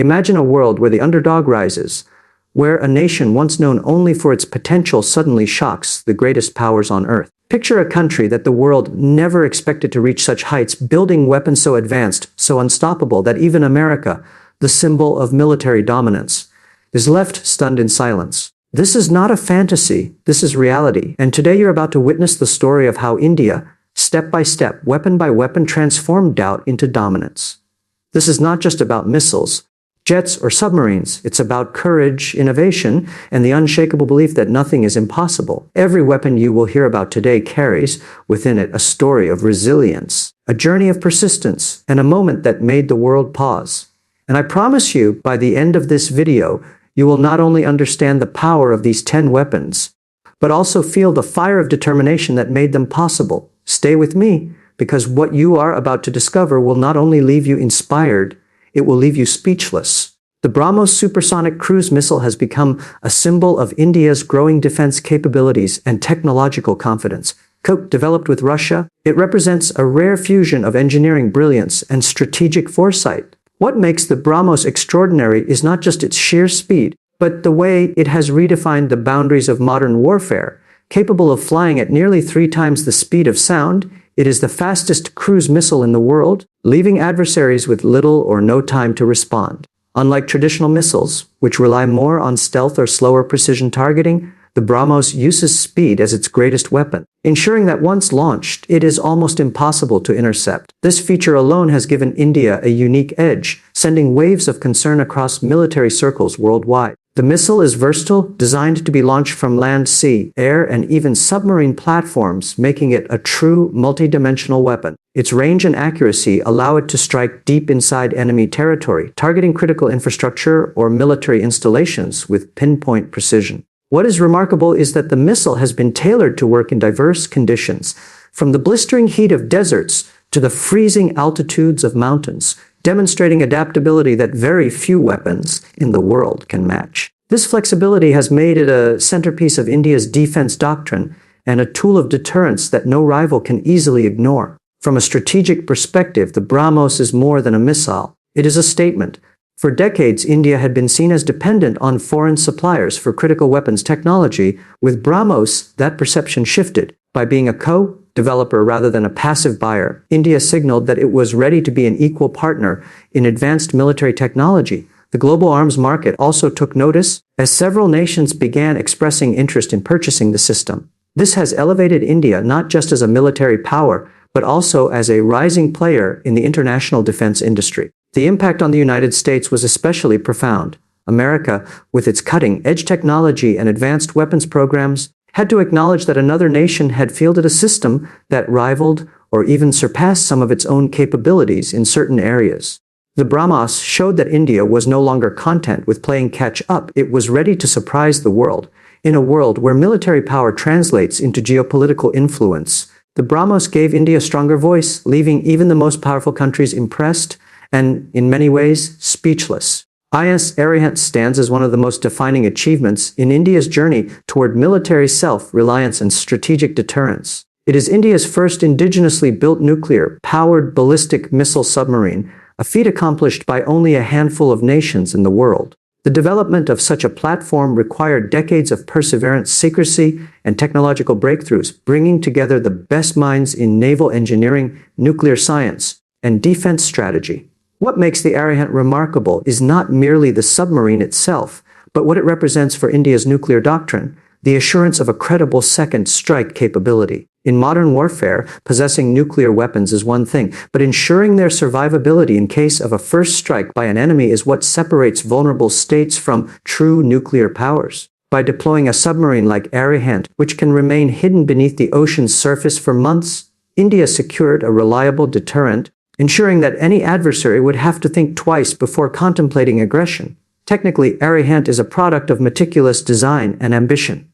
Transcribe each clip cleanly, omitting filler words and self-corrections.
Imagine a world where the underdog rises, where a nation once known only for its potential suddenly shocks the greatest powers on Earth. Picture a country that the world never expected to reach such heights, building weapons so advanced, so unstoppable that even America, the symbol of military dominance, is left stunned in silence. This is not a fantasy, this is reality, and today you're about to witness the story of how India, step by step, weapon by weapon, transformed doubt into dominance. This is not just about missiles, jets, or submarines. It's about courage, innovation, and the unshakable belief that nothing is impossible. Every weapon you will hear about today carries within it a story of resilience, a journey of persistence, and a moment that made the world pause. And I promise you, by the end of this video, you will not only understand the power of these 10 weapons, but also feel the fire of determination that made them possible. Stay with me, because what you are about to discover will not only leave you inspired, it will leave you speechless. The BrahMos supersonic cruise missile has become a symbol of India's growing defense capabilities and technological confidence. Co-developed with Russia, it represents a rare fusion of engineering brilliance and strategic foresight. What makes the BrahMos extraordinary is not just its sheer speed, but the way it has redefined the boundaries of modern warfare. Capable of flying at nearly 3 times the speed of sound, it is the fastest cruise missile in the world, leaving adversaries with little or no time to respond. Unlike traditional missiles, which rely more on stealth or slower precision targeting, the BrahMos uses speed as its greatest weapon, ensuring that once launched, it is almost impossible to intercept. This feature alone has given India a unique edge, sending waves of concern across military circles worldwide. The missile is versatile, designed to be launched from land, sea, air, and even submarine platforms, making it a true multi-dimensional weapon. Its range and accuracy allow it to strike deep inside enemy territory, targeting critical infrastructure or military installations with pinpoint precision. What is remarkable is that the missile has been tailored to work in diverse conditions, from the blistering heat of deserts to the freezing altitudes of mountains, demonstrating adaptability that very few weapons in the world can match. This flexibility has made it a centerpiece of India's defense doctrine and a tool of deterrence that no rival can easily ignore. From a strategic perspective, the BrahMos is more than a missile. It is a statement. For decades, India had been seen as dependent on foreign suppliers for critical weapons technology. With BrahMos, that perception shifted. By being a co-developer rather than a passive buyer, India signaled that it was ready to be an equal partner in advanced military technology. The global arms market also took notice, as several nations began expressing interest in purchasing the system. This has elevated India not just as a military power, but also as a rising player in the international defense industry. The impact on the United States was especially profound. America, with its cutting-edge technology and advanced weapons programs, had to acknowledge that another nation had fielded a system that rivaled or even surpassed some of its own capabilities in certain areas. The BrahMos showed that India was no longer content with playing catch-up. It was ready to surprise the world. In a world where military power translates into geopolitical influence, the BrahMos gave India a stronger voice, leaving even the most powerful countries impressed and, in many ways, speechless. IS Arihant stands as one of the most defining achievements in India's journey toward military self-reliance and strategic deterrence. It is India's first indigenously built nuclear-powered ballistic missile submarine, a feat accomplished by only a handful of nations in the world. The development of such a platform required decades of perseverance, secrecy, and technological breakthroughs, bringing together the best minds in naval engineering, nuclear science, and defense strategy. What makes the Arihant remarkable is not merely the submarine itself, but what it represents for India's nuclear doctrine, the assurance of a credible second strike capability. In modern warfare, possessing nuclear weapons is one thing, but ensuring their survivability in case of a first strike by an enemy is what separates vulnerable states from true nuclear powers. By deploying a submarine like Arihant, which can remain hidden beneath the ocean's surface for months, India secured a reliable deterrent, ensuring that any adversary would have to think twice before contemplating aggression. Technically, Arihant is a product of meticulous design and ambition.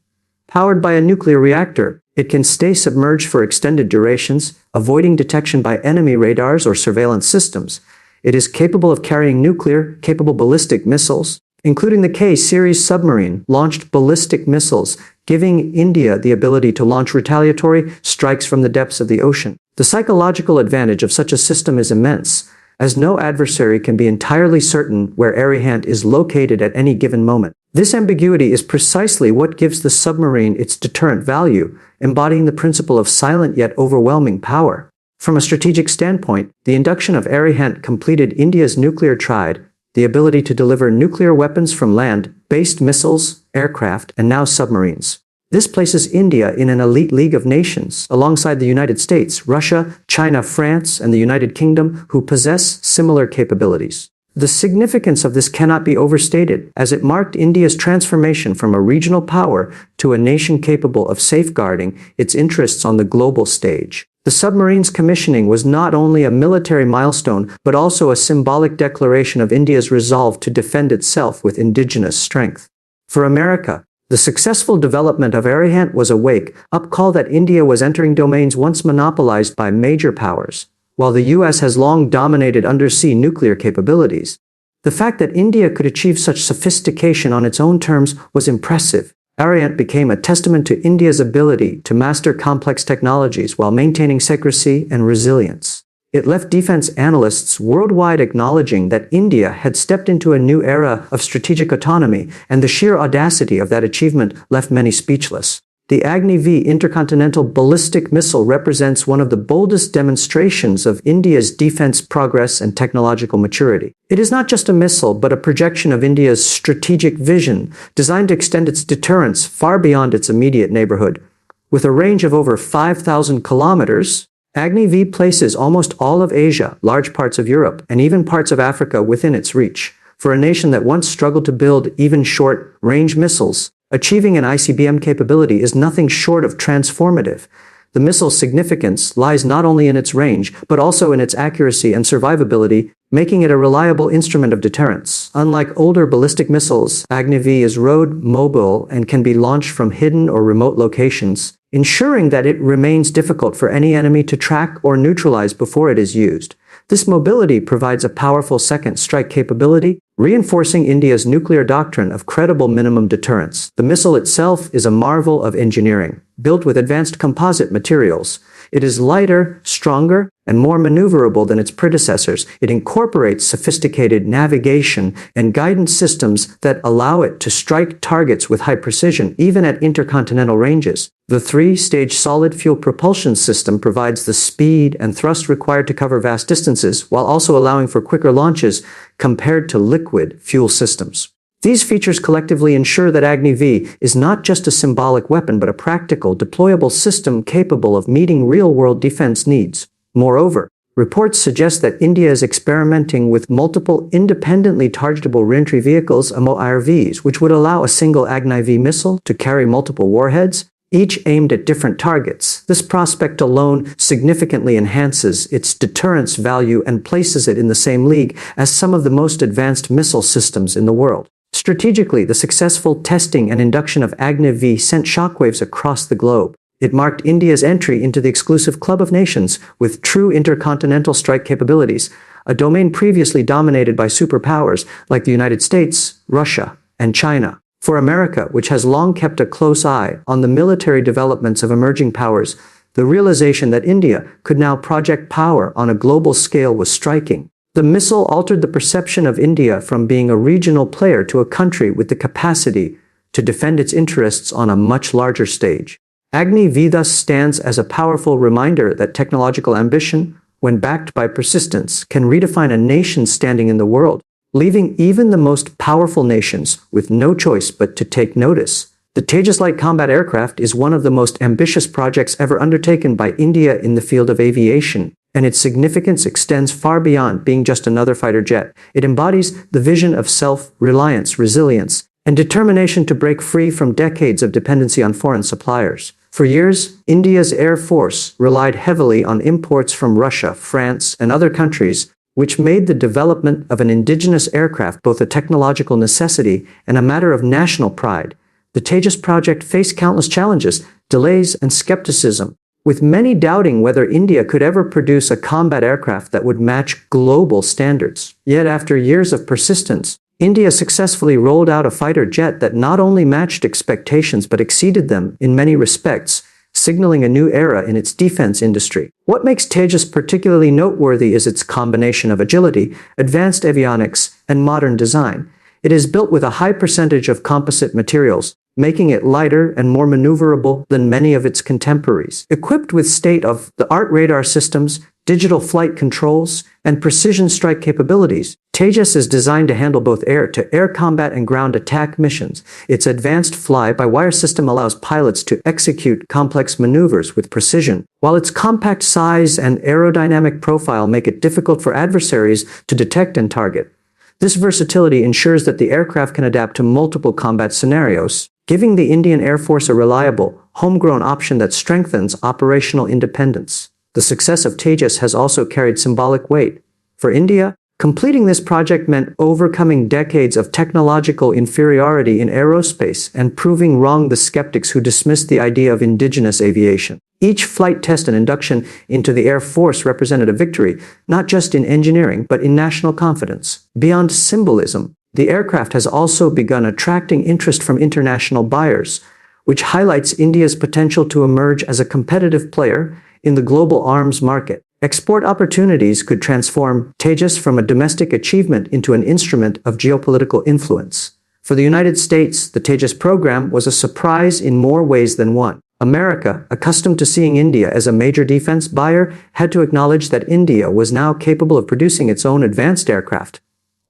Powered by a nuclear reactor, it can stay submerged for extended durations, avoiding detection by enemy radars or surveillance systems. It is capable of carrying nuclear-capable ballistic missiles, including the K-series submarine-launched ballistic missiles, giving India the ability to launch retaliatory strikes from the depths of the ocean. The psychological advantage of such a system is immense. as no adversary can be entirely certain where Arihant is located at any given moment. This ambiguity is precisely what gives the submarine its deterrent value, embodying the principle of silent yet overwhelming power. From a strategic standpoint, the induction of Arihant completed India's nuclear triad, the ability to deliver nuclear weapons from land-based missiles, aircraft, and now submarines. This places India in an elite league of nations, alongside the United States, Russia, China, France, and the United Kingdom, who possess similar capabilities. The significance of this cannot be overstated, as it marked India's transformation from a regional power to a nation capable of safeguarding its interests on the global stage. The submarine's commissioning was not only a military milestone, but also a symbolic declaration of India's resolve to defend itself with indigenous strength. For America, the successful development of Arihant was a wake-up call that India was entering domains once monopolized by major powers, while the US has long dominated undersea nuclear capabilities. The fact that India could achieve such sophistication on its own terms was impressive. Arihant became a testament to India's ability to master complex technologies while maintaining secrecy and resilience. It left defense analysts worldwide acknowledging that India had stepped into a new era of strategic autonomy, and the sheer audacity of that achievement left many speechless. The Agni-V intercontinental ballistic missile represents one of the boldest demonstrations of India's defense progress and technological maturity. It is not just a missile, but a projection of India's strategic vision, designed to extend its deterrence far beyond its immediate neighborhood. With a range of over 5,000 kilometers, Agni-V places almost all of Asia, large parts of Europe, and even parts of Africa within its reach. For a nation that once struggled to build even short-range missiles, achieving an ICBM capability is nothing short of transformative. The missile's significance lies not only in its range, but also in its accuracy and survivability, making it a reliable instrument of deterrence. Unlike older ballistic missiles, Agni-V is road mobile and can be launched from hidden or remote locations, ensuring that it remains difficult for any enemy to track or neutralize before it is used. This mobility provides a powerful second strike capability, reinforcing India's nuclear doctrine of credible minimum deterrence. The missile itself is a marvel of engineering, built with advanced composite materials. It is lighter, stronger, and more maneuverable than its predecessors. It incorporates sophisticated navigation and guidance systems that allow it to strike targets with high precision, even at intercontinental ranges. The three-stage solid-fuel propulsion system provides the speed and thrust required to cover vast distances, while also allowing for quicker launches compared to liquid fuel systems. These features collectively ensure that Agni-V is not just a symbolic weapon, but a practical, deployable system capable of meeting real-world defense needs. Moreover, reports suggest that India is experimenting with multiple independently targetable reentry vehicles, MOIRVs, which would allow a single Agni-V missile to carry multiple warheads, each aimed at different targets. This prospect alone significantly enhances its deterrence value and places it in the same league as some of the most advanced missile systems in the world. Strategically, the successful testing and induction of Agni-V sent shockwaves across the globe. It marked India's entry into the exclusive club of nations with true intercontinental strike capabilities, a domain previously dominated by superpowers like the United States, Russia, and China. For America, which has long kept a close eye on the military developments of emerging powers, the realization that India could now project power on a global scale was striking. The missile altered the perception of India from being a regional player to a country with the capacity to defend its interests on a much larger stage. Agni-V thus stands as a powerful reminder that technological ambition, when backed by persistence, can redefine a nation's standing in the world, leaving even the most powerful nations with no choice but to take notice. The Tejas light combat aircraft is one of the most ambitious projects ever undertaken by India in the field of aviation, and its significance extends far beyond being just another fighter jet. It embodies the vision of self-reliance, resilience, and determination to break free from decades of dependency on foreign suppliers. For years, India's Air Force relied heavily on imports from Russia, France, and other countries, which made the development of an indigenous aircraft both a technological necessity and a matter of national pride. The Tejas project faced countless challenges, delays, and skepticism, with many doubting whether India could ever produce a combat aircraft that would match global standards. Yet after years of persistence, India successfully rolled out a fighter jet that not only matched expectations but exceeded them in many respects, signaling a new era in its defense industry. What makes Tejas particularly noteworthy is its combination of agility, advanced avionics, and modern design. It is built with a high percentage of composite materials, making it lighter and more maneuverable than many of its contemporaries. Equipped with state-of-the-art radar systems, digital flight controls, and precision strike capabilities, Tejas is designed to handle both air-to-air combat and ground attack missions. Its advanced fly-by-wire system allows pilots to execute complex maneuvers with precision, while its compact size and aerodynamic profile make it difficult for adversaries to detect and target. This versatility ensures that the aircraft can adapt to multiple combat scenarios, giving the Indian Air Force a reliable, homegrown option that strengthens operational independence. The success of Tejas has also carried symbolic weight. For India, completing this project meant overcoming decades of technological inferiority in aerospace and proving wrong the skeptics who dismissed the idea of indigenous aviation. Each flight test and induction into the Air Force represented a victory, not just in engineering, but in national confidence. Beyond symbolism, the aircraft has also begun attracting interest from international buyers, which highlights India's potential to emerge as a competitive player in the global arms market. Export opportunities could transform Tejas from a domestic achievement into an instrument of geopolitical influence. For the United States, the Tejas program was a surprise in more ways than one. America, accustomed to seeing India as a major defense buyer, had to acknowledge that India was now capable of producing its own advanced aircraft.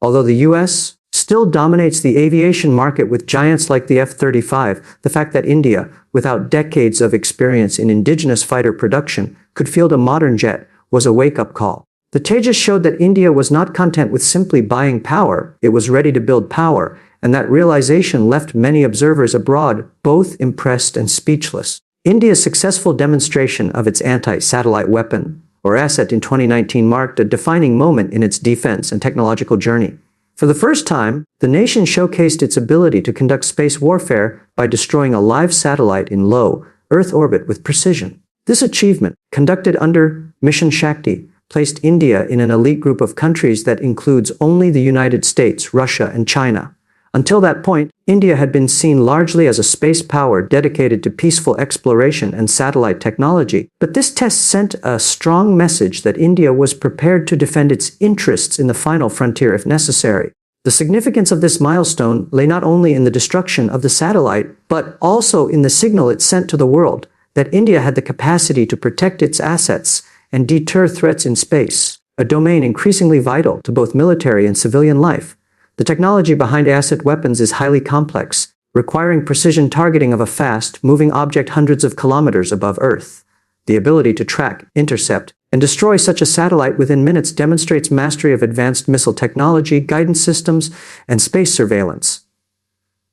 Although the U.S. still dominates the aviation market with giants like the F-35, the fact that India, without decades of experience in indigenous fighter production, could field a modern jet was a wake-up call. The Tejas showed that India was not content with simply buying power, it was ready to build power, and that realization left many observers abroad, both impressed and speechless. India's successful demonstration of its anti-satellite weapon, or asset in 2019 marked a defining moment in its defense and technological journey. For the first time, the nation showcased its ability to conduct space warfare by destroying a live satellite in low Earth orbit with precision. This achievement, conducted under Mission Shakti, placed India in an elite group of countries that includes only the United States, Russia, and China. Until that point, India had been seen largely as a space power dedicated to peaceful exploration and satellite technology, but this test sent a strong message that India was prepared to defend its interests in the final frontier if necessary. The significance of this milestone lay not only in the destruction of the satellite, but also in the signal it sent to the world that India had the capacity to protect its assets and deter threats in space, a domain increasingly vital to both military and civilian life. The technology behind asset weapons is highly complex, requiring precision targeting of a fast-moving object hundreds of kilometers above Earth. The ability to track, intercept, and destroy such a satellite within minutes demonstrates mastery of advanced missile technology, guidance systems, and space surveillance.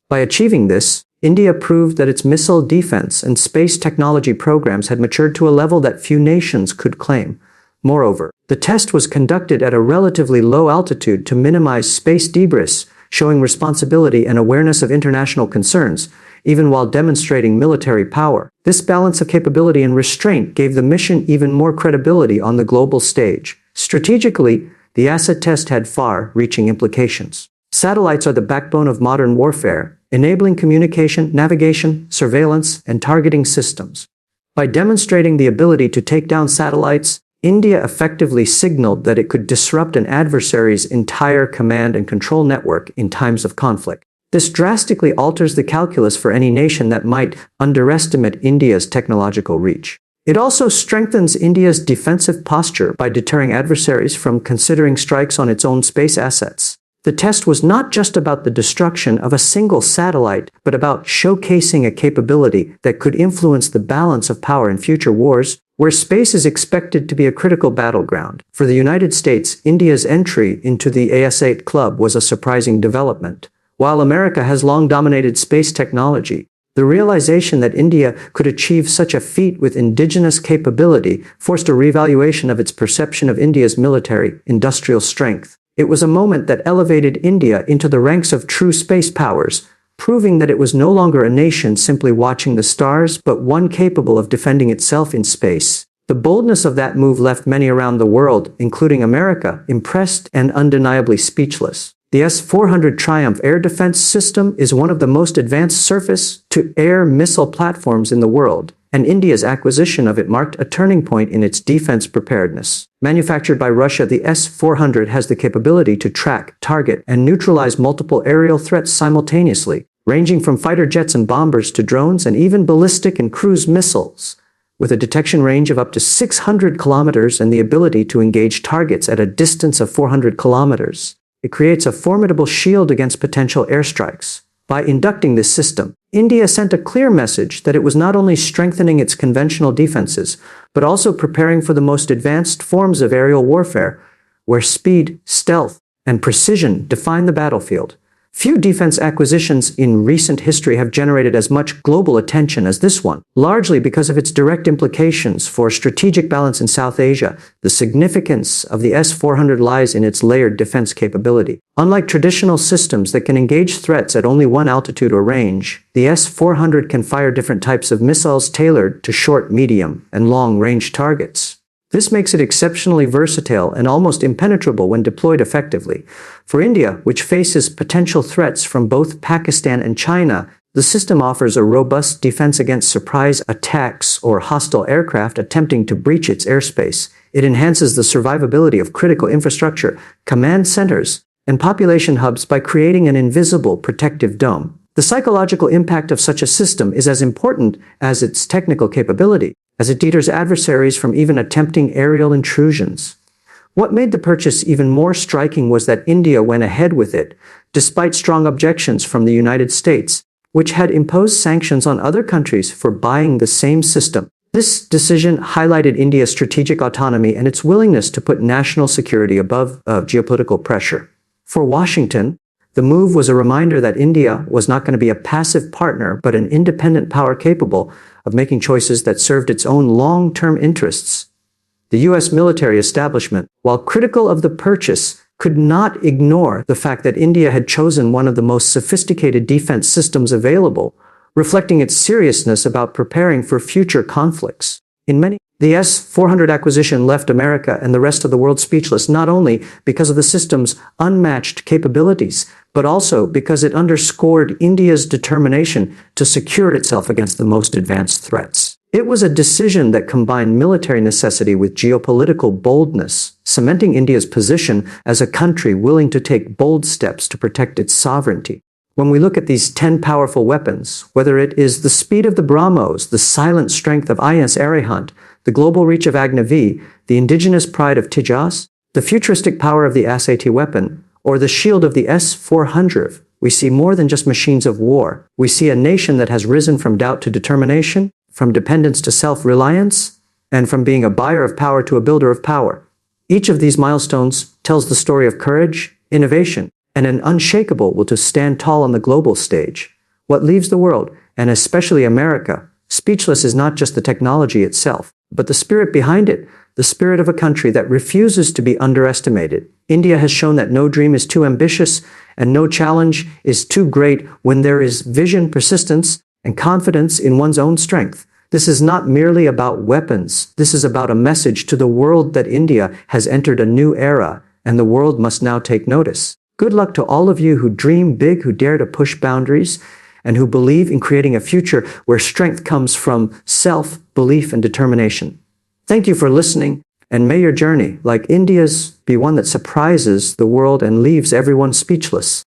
By achieving this, India proved that its missile defense and space technology programs had matured to a level that few nations could claim. Moreover, the test was conducted at a relatively low altitude to minimize space debris, showing responsibility and awareness of international concerns, even while demonstrating military power. This balance of capability and restraint gave the mission even more credibility on the global stage. Strategically, the asset test had far-reaching implications. Satellites are the backbone of modern warfare, enabling communication, navigation, surveillance, and targeting systems. By demonstrating the ability to take down satellites, India effectively signaled that it could disrupt an adversary's entire command and control network in times of conflict. This drastically alters the calculus for any nation that might underestimate India's technological reach. It also strengthens India's defensive posture by deterring adversaries from considering strikes on its own space assets. The test was not just about the destruction of a single satellite, but about showcasing a capability that could influence the balance of power in future wars, where space is expected to be a critical battleground. For the United States, India's entry into the AS-8 club was a surprising development. While America has long dominated space technology, the realization that India could achieve such a feat with indigenous capability forced a reevaluation of its perception of India's military-industrial strength. It was a moment that elevated India into the ranks of true space powers, proving that it was no longer a nation simply watching the stars, but one capable of defending itself in space. The boldness of that move left many around the world, including America, impressed and undeniably speechless. The S-400 Triumph air defense system is one of the most advanced surface-to-air missile platforms in the world, and India's acquisition of it marked a turning point in its defense preparedness. Manufactured by Russia, the S-400 has the capability to track, target, and neutralize multiple aerial threats simultaneously, ranging from fighter jets and bombers to drones and even ballistic and cruise missiles. With a detection range of up to 600 kilometers and the ability to engage targets at a distance of 400 kilometers, it creates a formidable shield against potential airstrikes. By inducting this system, India sent a clear message that it was not only strengthening its conventional defenses, but also preparing for the most advanced forms of aerial warfare, where speed, stealth, and precision define the battlefield. Few defense acquisitions in recent history have generated as much global attention as this one, largely because of its direct implications for strategic balance in South Asia. The significance of the S-400 lies in its layered defense capability. Unlike traditional systems that can engage threats at only one altitude or range, the S-400 can fire different types of missiles tailored to short, medium, and long-range targets. This makes it exceptionally versatile and almost impenetrable when deployed effectively. For India, which faces potential threats from both Pakistan and China, the system offers a robust defense against surprise attacks or hostile aircraft attempting to breach its airspace. It enhances the survivability of critical infrastructure, command centers, and population hubs by creating an invisible protective dome. The psychological impact of such a system is as important as its technical capability, as it deters adversaries from even attempting aerial intrusions. What made the purchase even more striking was that India went ahead with it, despite strong objections from the United States, which had imposed sanctions on other countries for buying the same system. This decision highlighted India's strategic autonomy and its willingness to put national security above geopolitical pressure. For Washington, the move was a reminder that India was not going to be a passive partner, but an independent power capable of making choices that served its own long-term interests. The U.S. military establishment, while critical of the purchase, could not ignore the fact that India had chosen one of the most sophisticated defense systems available, reflecting its seriousness about preparing for future conflicts. The S-400 acquisition left America and the rest of the world speechless, not only because of the system's unmatched capabilities, but also because it underscored India's determination to secure itself against the most advanced threats. It was a decision that combined military necessity with geopolitical boldness, cementing India's position as a country willing to take bold steps to protect its sovereignty. When we look at these 10 powerful weapons, whether it is the speed of the BrahMos, the silent strength of INS Arihant, the global reach of Agni-V, the indigenous pride of Tejas, the futuristic power of the S-80 weapon, or the shield of the S-400, we see more than just machines of war. We see a nation that has risen from doubt to determination, from dependence to self-reliance, and from being a buyer of power to a builder of power. Each of these milestones tells the story of courage, innovation, and an unshakable will to stand tall on the global stage. What leaves the world, and especially America, speechless is not just the technology itself, but the spirit behind it, the spirit of a country that refuses to be underestimated. India has shown that no dream is too ambitious and no challenge is too great when there is vision, persistence, and confidence in one's own strength. This is not merely about weapons. This is about a message to the world that India has entered a new era, and the world must now take notice. Good luck to all of you who dream big, who dare to push boundaries, and who believe in creating a future where strength comes from self-belief and determination. Thank you for listening, and may your journey, like India's, be one that surprises the world and leaves everyone speechless.